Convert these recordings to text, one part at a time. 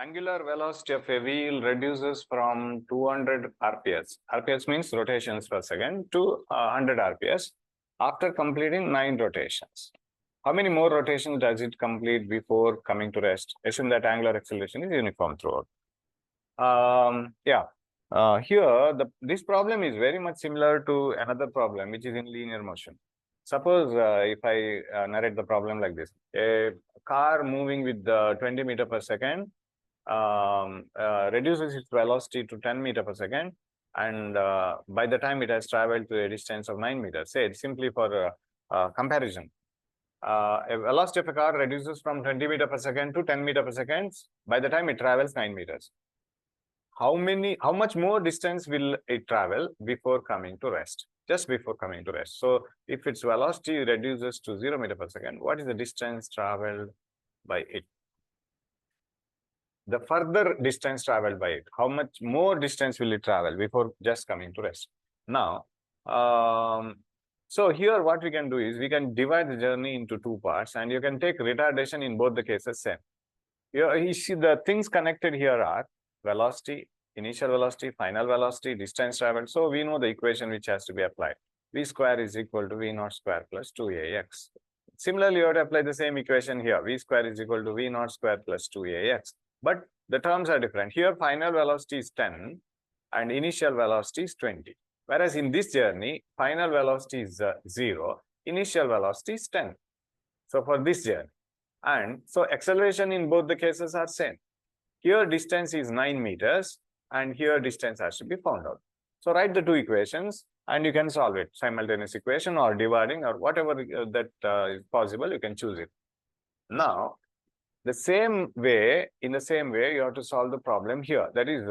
Angular velocity of a wheel reduces from 200 RPS. RPS means rotations per second to 100 RPS after completing 9 rotations. How many more rotations does it complete before coming to rest? Assume that angular acceleration is uniform throughout. Here this problem is very much similar to another problem which is in linear motion. Suppose if I narrate the problem like this: a car moving with 20 meter per second reduces its velocity to 10 meter per second, and by the time it has traveled to a distance of 9 meters, say simply for comparison, a velocity of a car reduces from 20 meter per second to 10 meter per second by the time it travels 9 meters. How much more distance will it travel before coming to rest? Just before coming to rest. So if its velocity reduces to 0 meter per second, what is the distance traveled by it? The further distance traveled by it, how much more distance will it travel before just coming to rest? Now, so here what we can do is we can divide the journey into two parts, and you can take retardation in both the cases same. Here you see the things connected here are velocity, initial velocity, final velocity, distance traveled. So we know the equation which has to be applied. V square is equal to V naught square plus 2ax. Similarly, you have to apply the same equation here. V square is equal to V naught square plus 2ax. But the terms are different. Here, final velocity is 10 and initial velocity is 20. Whereas in this journey, final velocity is 0, initial velocity is 10. So for this journey. And so acceleration in both the cases are same. Here distance is 9 meters and here distance has to be found out. So write the two equations and you can solve it. Simultaneous equation or dividing or whatever that is possible, you can choose it. Now, in the same way, you have to solve the problem here. That is,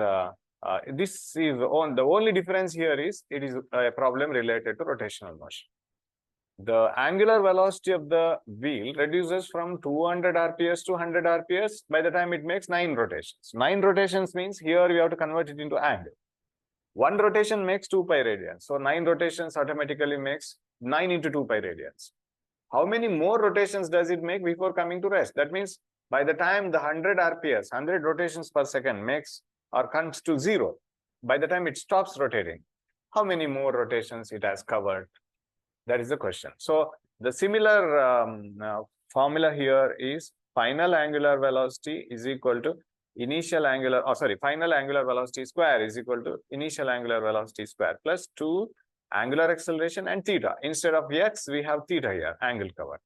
this is the only difference here is it is a problem related to rotational motion. The angular velocity of the wheel reduces from 200 RPS to 100 RPS by the time it makes 9 rotations. 9 rotations means here we have to convert it into angle. One rotation makes 2 pi radians. So 9 rotations automatically makes 9 into 2 pi radians. How many more rotations does it make before coming to rest? That means by the time the 100 RPS, 100 rotations per second makes or comes to 0, by the time it stops rotating, how many more rotations it has covered? That is the question. So the similar formula here is final angular velocity is equal to final angular velocity square is equal to initial angular velocity square plus 2 angular acceleration and theta. Instead of x, we have theta here, angle covered.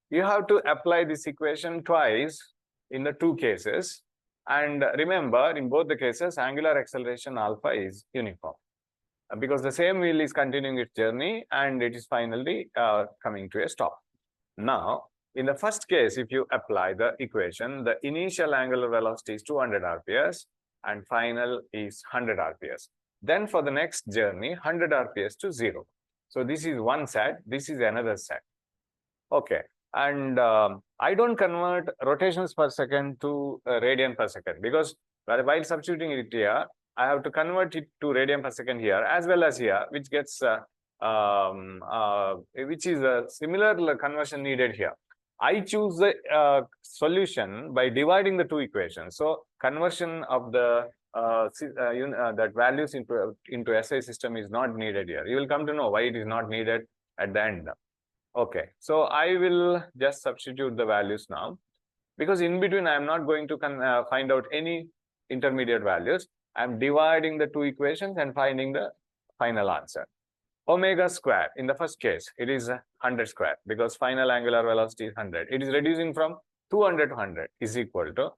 You have to apply this equation twice in the two cases. And remember, in both the cases, angular acceleration alpha is uniform. Because the same wheel is continuing its journey and it is finally coming to a stop. Now, in the first case, if you apply the equation, the initial angular velocity is 200 RPS and final is 100 RPS. Then for the next journey, 100 RPS to 0. So this is one set, this is another set. Okay, and I don't convert rotations per second to radian per second because while substituting it here, I have to convert it to radian per second here as well as here, which gets which is a similar conversion needed here. I choose the solution by dividing the two equations. So conversion of the that values into SI system is not needed here. You will come to know why it is not needed at the end. Okay, so I will just substitute the values now because in between I am not going to find out any intermediate values. I am dividing the two equations and finding the final answer. Omega square, in the first case, it is 100 square because final angular velocity is 100. It is reducing from 200 to 100 is equal to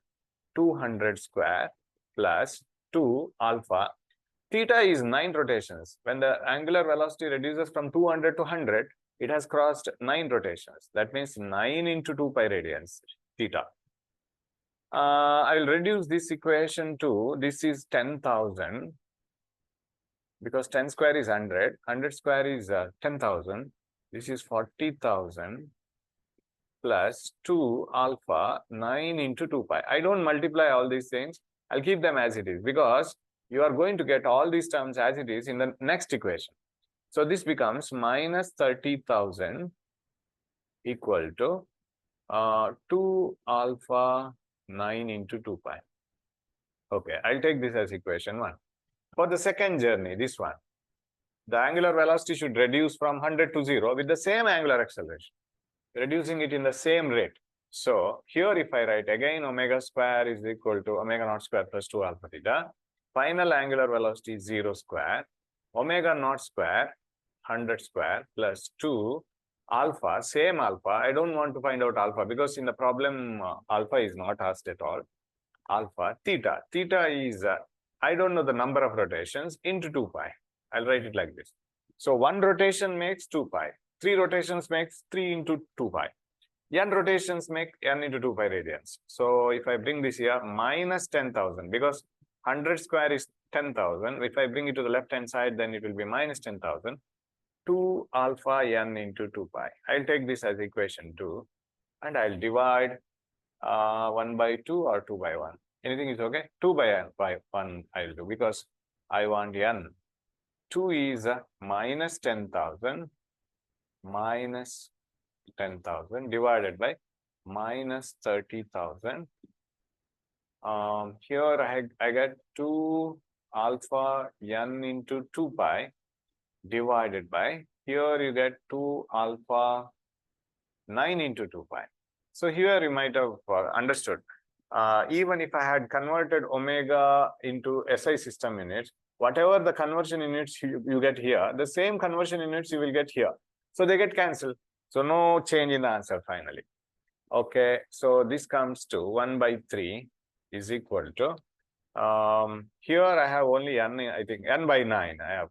200 square plus 2 alpha. Theta is 9 rotations. When the angular velocity reduces from 200 to 100, it has crossed 9 rotations. That means 9 into 2 pi radians, theta. I will reduce this equation to, this is 10,000 because 10 square is 100, 100 square is 10,000, this is 40,000 plus 2 alpha 9 into 2 pi. I don't multiply all these things, I'll keep them as it is because you are going to get all these terms as it is in the next equation. So this becomes minus 30,000 equal to 2 alpha 9 into 2 pi. Okay, I'll take this as equation 1. For the second journey, this one, the angular velocity should reduce from 100 to 0 with the same angular acceleration, reducing it in the same rate. So here if I write again omega square is equal to omega naught square plus 2 alpha theta, final angular velocity is 0 square, omega naught square, 100 square plus 2 alpha, same alpha. I don't want to find out alpha because in the problem alpha is not asked at all. Alpha theta. Theta is, I don't know the number of rotations into 2 pi. I'll write it like this. So 1 rotation makes 2 pi. 3 rotations makes 3 into 2 pi. N rotations make n into 2 pi radians. So if I bring this here, minus 10,000, because 100 square is 10,000. If I bring it to the left hand side, then it will be minus 10,000. 2 alpha n into 2 pi. I'll take this as equation 2 and I'll divide 1 by 2 or 2 by 1. Anything is okay. 2 by 1 I'll do because I want n. 2 is minus 10,000 minus 10,000 divided by minus 30,000. Here I get 2 alpha n into 2 pi divided by, here you get 2 alpha 9 into 2 pi. So here you might have understood. Even if I had converted omega into SI system units, whatever the conversion units you get here, the same conversion units you will get here. So they get cancelled. So no change in the answer finally. Okay, so this comes to 1 by 3 is equal to, here I have only n, I think n by 9. I have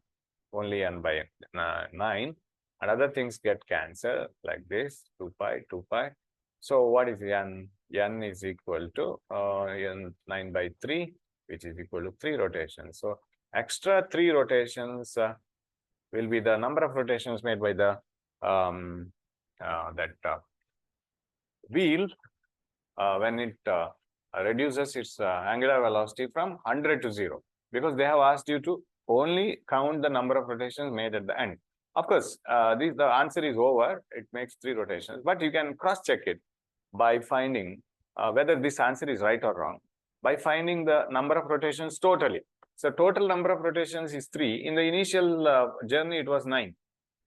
only n by 9. And other things get cancelled like this, 2 pi, 2 pi. So what is n? N is equal to n 9 by 3, which is equal to 3 rotations. So extra 3 rotations will be the number of rotations made by the wheel when it reduces its angular velocity from 100 to 0, because they have asked you to only count the number of rotations made at the end. Of course, the answer is over. It makes 3 rotations, but you can cross-check it by finding whether this answer is right or wrong by finding the number of rotations totally. So total number of rotations is 3. In the initial journey, it was 9.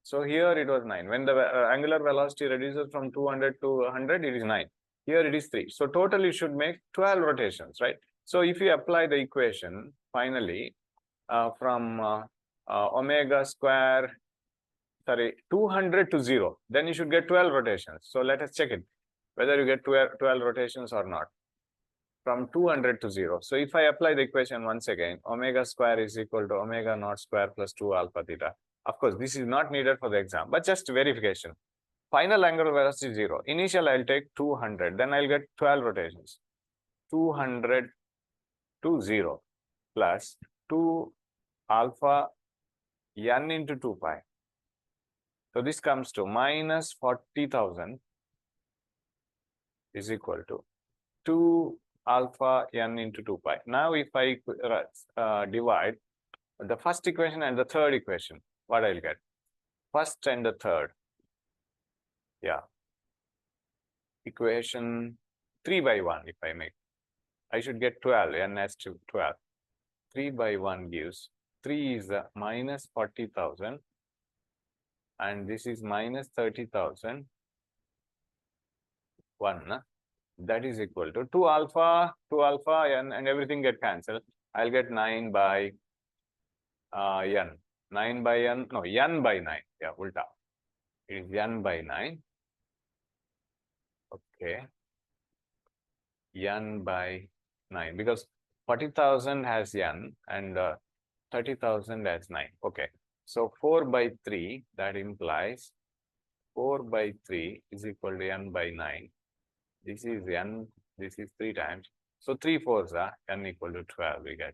So here it was 9. When the angular velocity reduces from 200 to 100, it is 9. Here it is 3. So total you should make 12 rotations, right? So if you apply the equation, finally, from omega square, 200 to 0, then you should get 12 rotations. So let us check it, whether you get 12 rotations or not. From 200 to 0. So if I apply the equation once again, omega square is equal to omega naught square plus 2 alpha theta. Of course, this is not needed for the exam, but just verification. Final angular velocity 0. Initial, I'll take 200. Then I'll get 12 rotations. 200 to 0 plus 2 alpha n into 2 pi. So this comes to minus 40,000 is equal to 2 alpha n into 2 pi. Now, if I divide the first equation and the third equation, what I'll get? First and the third. Yeah. Equation 3 by 1, if I make. I should get 12, n as to 12. 3 by 1 gives, 3 is minus 40,000. And this is minus 30,000. 1. That is equal to 2 alpha n, and everything get cancelled. I'll get 9 by n. 9 by n, no, n by 9. Yeah, ulta. It is n by 9. Okay. N by 9, because 40,000 has n and 30,000 has 9. Okay. So 4 by 3, that implies 4 by 3 is equal to n by 9. This is n, this is 3 times. So 3 fours are n equal to 12 we get.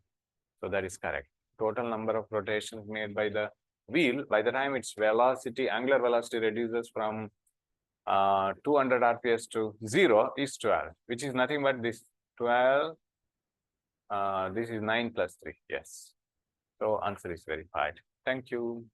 So that is correct. Total number of rotations made by the wheel by the time its velocity, angular velocity reduces from 200 RPS to 0 is 12, which is nothing but this 12. This is 9 plus 3. Yes. So answer is verified. Thank you.